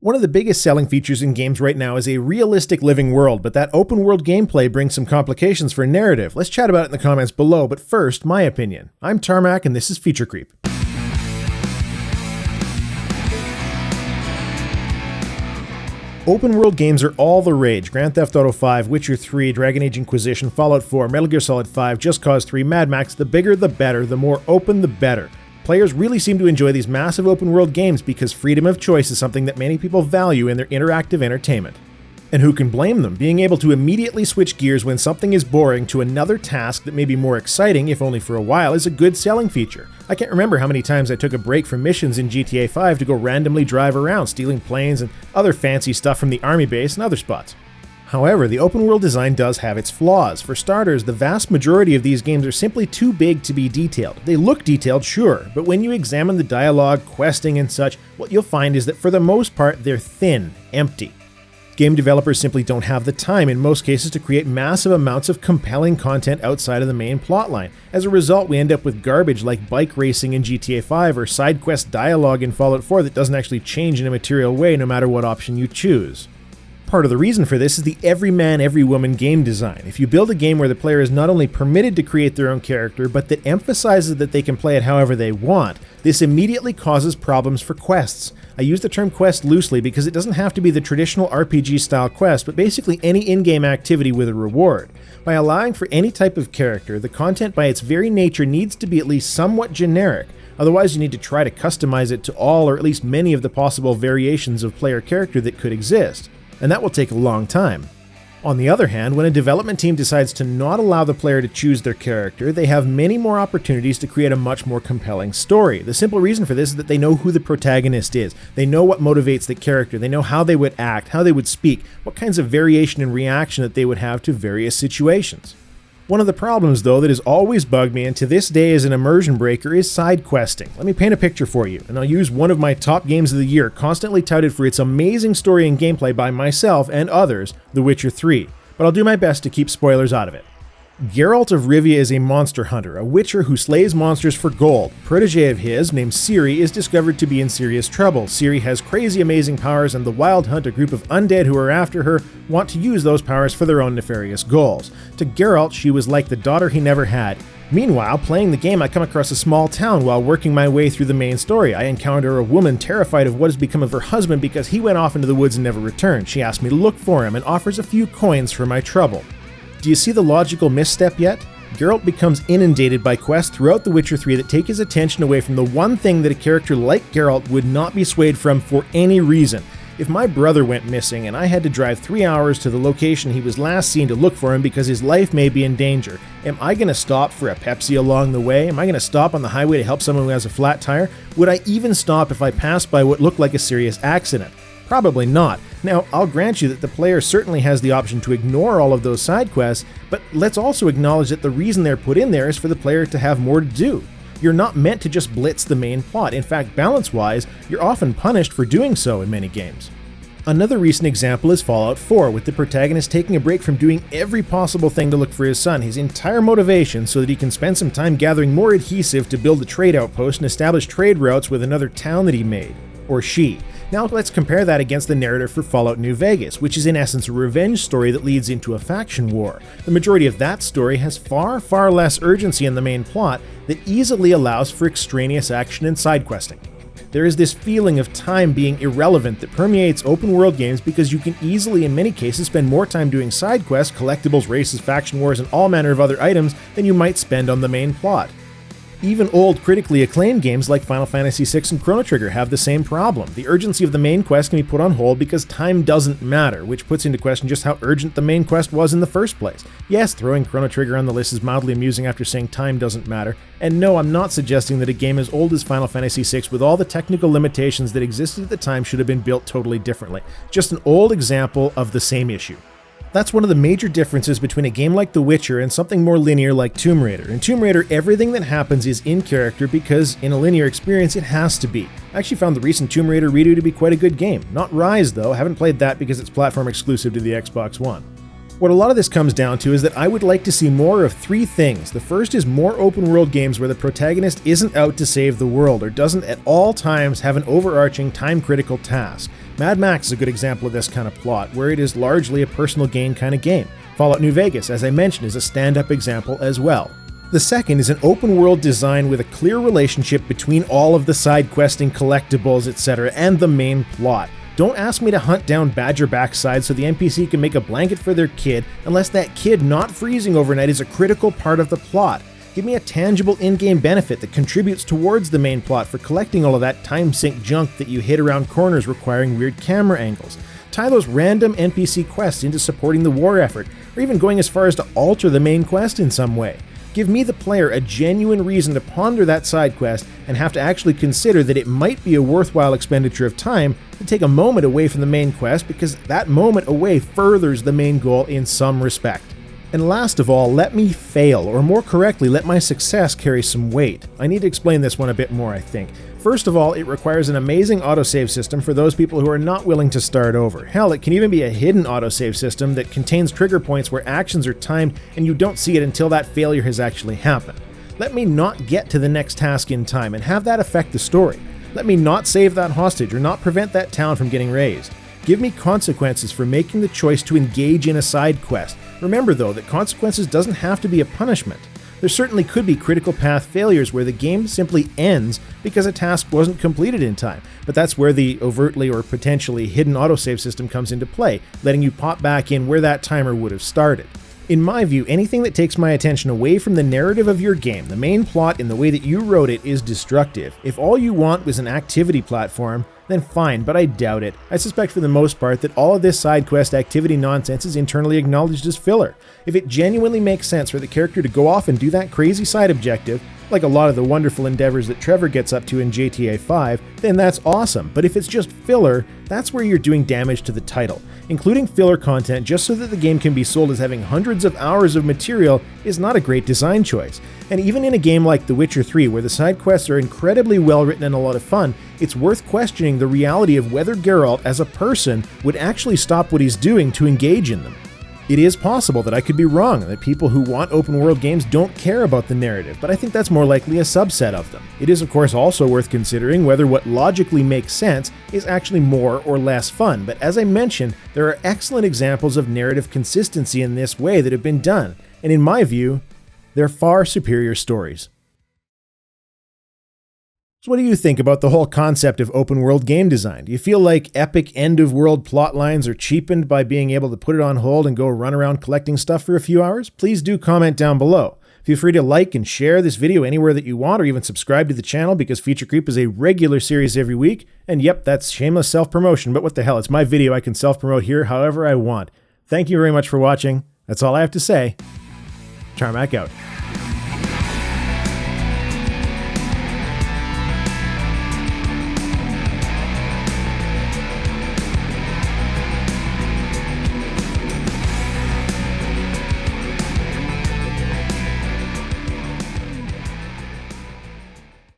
One of the biggest selling features in games right now is a realistic living world, but that open world gameplay brings some complications for narrative. Let's chat about it in the comments below, but first, my opinion. I'm Tarmack and this is Feature Creep. Open world games are all the rage. Grand Theft Auto 5, Witcher 3, Dragon Age Inquisition, Fallout 4, Metal Gear Solid 5, Just Cause 3, Mad Max. The bigger the better, the more open the better. Players really seem to enjoy these massive open world games because freedom of choice is something that many people value in their interactive entertainment. And who can blame them? Being able to immediately switch gears when something is boring to another task that may be more exciting, if only for a while, is a good selling feature. I can't remember how many times I took a break from missions in GTA 5 to go randomly drive around, stealing planes and other fancy stuff from the army base and other spots. However, the open world design does have its flaws. For starters, the vast majority of these games are simply too big to be detailed. They look detailed, sure, but when you examine the dialogue, questing and such, what you'll find is that for the most part, they're thin, empty. Game developers simply don't have the time in most cases to create massive amounts of compelling content outside of the main plotline. As a result, we end up with garbage like bike racing in GTA 5 or side quest dialogue in Fallout 4 that doesn't actually change in a material way no matter what option you choose. Part of the reason for this is the every man, every woman game design. If you build a game where the player is not only permitted to create their own character, but that emphasizes that they can play it however they want, this immediately causes problems for quests. I use the term quest loosely because it doesn't have to be the traditional RPG-style quest, but basically any in-game activity with a reward. By allowing for any type of character, the content by its very nature needs to be at least somewhat generic. Otherwise, you need to try to customize it to all or at least many of the possible variations of player character that could exist. And that will take a long time. On the other hand, when a development team decides to not allow the player to choose their character, they have many more opportunities to create a much more compelling story. The simple reason for this is that they know who the protagonist is. They know what motivates the character. They know how they would act, how they would speak, what kinds of variation and reaction that they would have to various situations. One of the problems, though, that has always bugged me and to this day is an immersion breaker is side questing. Let me paint a picture for you, and I'll use one of my top games of the year, constantly touted for its amazing story and gameplay by myself and others, The Witcher 3, but I'll do my best to keep spoilers out of it. Geralt of Rivia is a monster hunter, a witcher who slays monsters for gold. A protege of his, named Ciri, is discovered to be in serious trouble. Ciri has crazy amazing powers, and the Wild Hunt, a group of undead who are after her, want to use those powers for their own nefarious goals. To Geralt, she was like the daughter he never had. Meanwhile, playing the game, I come across a small town while working my way through the main story. I encounter a woman terrified of what has become of her husband because he went off into the woods and never returned. She asks me to look for him and offers a few coins for my trouble. Do you see the logical misstep yet? Geralt becomes inundated by quests throughout The Witcher 3 that take his attention away from the one thing that a character like Geralt would not be swayed from for any reason. If my brother went missing and I had to drive 3 hours to the location he was last seen to look for him because his life may be in danger, am I going to stop for a Pepsi along the way? Am I going to stop on the highway to help someone who has a flat tire? Would I even stop if I passed by what looked like a serious accident? Probably not. Now, I'll grant you that the player certainly has the option to ignore all of those side quests, but let's also acknowledge that the reason they're put in there is for the player to have more to do. You're not meant to just blitz the main plot. In fact, balance-wise, you're often punished for doing so in many games. Another recent example is Fallout 4, with the protagonist taking a break from doing every possible thing to look for his son, his entire motivation so that he can spend some time gathering more adhesive to build a trade outpost and establish trade routes with another town that he made. Or she. Now let's compare that against the narrative for Fallout New Vegas, which is in essence a revenge story that leads into a faction war. The majority of that story has far less urgency in the main plot that easily allows for extraneous action and side questing. There is this feeling of time being irrelevant that permeates open world games because you can easily in many cases spend more time doing side quests, collectibles, races, faction wars, and all manner of other items than you might spend on the main plot. Even old, critically acclaimed games like Final Fantasy VI and Chrono Trigger have the same problem. The urgency of the main quest can be put on hold because time doesn't matter, which puts into question just how urgent the main quest was in the first place. Yes, throwing Chrono Trigger on the list is mildly amusing after saying time doesn't matter, and no, I'm not suggesting that a game as old as Final Fantasy VI with all the technical limitations that existed at the time should have been built totally differently. Just an old example of the same issue. That's one of the major differences between a game like The Witcher and something more linear like Tomb Raider. In Tomb Raider, everything that happens is in character because in a linear experience it has to be. I actually found the recent Tomb Raider redo to be quite a good game. Not Rise though, I haven't played that because it's platform exclusive to the Xbox One. What a lot of this comes down to is that I would like to see more of three things. The first is more open world games where the protagonist isn't out to save the world or doesn't at all times have an overarching time-critical task. Mad Max is a good example of this kind of plot, where it is largely a personal gain kind of game. Fallout New Vegas, as I mentioned, is a stand-up example as well. The second is an open-world design with a clear relationship between all of the side-questing collectibles, etc., and the main plot. Don't ask me to hunt down Badger Backside so the NPC can make a blanket for their kid unless that kid not freezing overnight is a critical part of the plot. Give me a tangible in-game benefit that contributes towards the main plot for collecting all of that time-sink junk that you hit around corners requiring weird camera angles. Tie those random NPC quests into supporting the war effort, or even going as far as to alter the main quest in some way. Give me the player a genuine reason to ponder that side quest and have to actually consider that it might be a worthwhile expenditure of time to take a moment away from the main quest because that moment away furthers the main goal in some respect. And last of all, let me fail, or more correctly, let my success carry some weight. I need to explain this one a bit more, I think. First of all, it requires an amazing autosave system for those people who are not willing to start over. Hell, it can even be a hidden autosave system that contains trigger points where actions are timed and you don't see it until that failure has actually happened. Let me not get to the next task in time and have that affect the story. Let me not save that hostage or not prevent that town from getting razed. Give me consequences for making the choice to engage in a side quest. Remember though that consequences doesn't have to be a punishment. There certainly could be critical path failures where the game simply ends because a task wasn't completed in time, but that's where the overtly or potentially hidden autosave system comes into play, letting you pop back in where that timer would have started. In my view, anything that takes my attention away from the narrative of your game, the main plot in the way that you wrote it, is destructive. If all you want was an activity platform, then fine, but I doubt it. I suspect for the most part that all of this side quest activity nonsense is internally acknowledged as filler. If it genuinely makes sense for the character to go off and do that crazy side objective, like a lot of the wonderful endeavors that Trevor gets up to in GTA 5, then that's awesome. But if it's just filler, that's where you're doing damage to the title. Including filler content just so that the game can be sold as having hundreds of hours of material is not a great design choice. And even in a game like The Witcher 3, where the side quests are incredibly well written and a lot of fun, it's worth questioning the reality of whether Geralt as a person would actually stop what he's doing to engage in them. It is possible that I could be wrong and that people who want open world games don't care about the narrative, but I think that's more likely a subset of them. It is of course also worth considering whether what logically makes sense is actually more or less fun, but as I mentioned, there are excellent examples of narrative consistency in this way that have been done, and in my view, they're far superior stories. So what do you think about the whole concept of open world game design? Do you feel like epic end of world plot lines are cheapened by being able to put it on hold and go run around collecting stuff for a few hours? Please do comment down below. Feel free to like and share this video anywhere that you want, or even subscribe to the channel because Feature Creep is a regular series every week. And yep, that's shameless self-promotion, but what the hell, it's my video, I can self-promote here however I want. Thank you very much for watching. That's all I have to say. Tarmack out.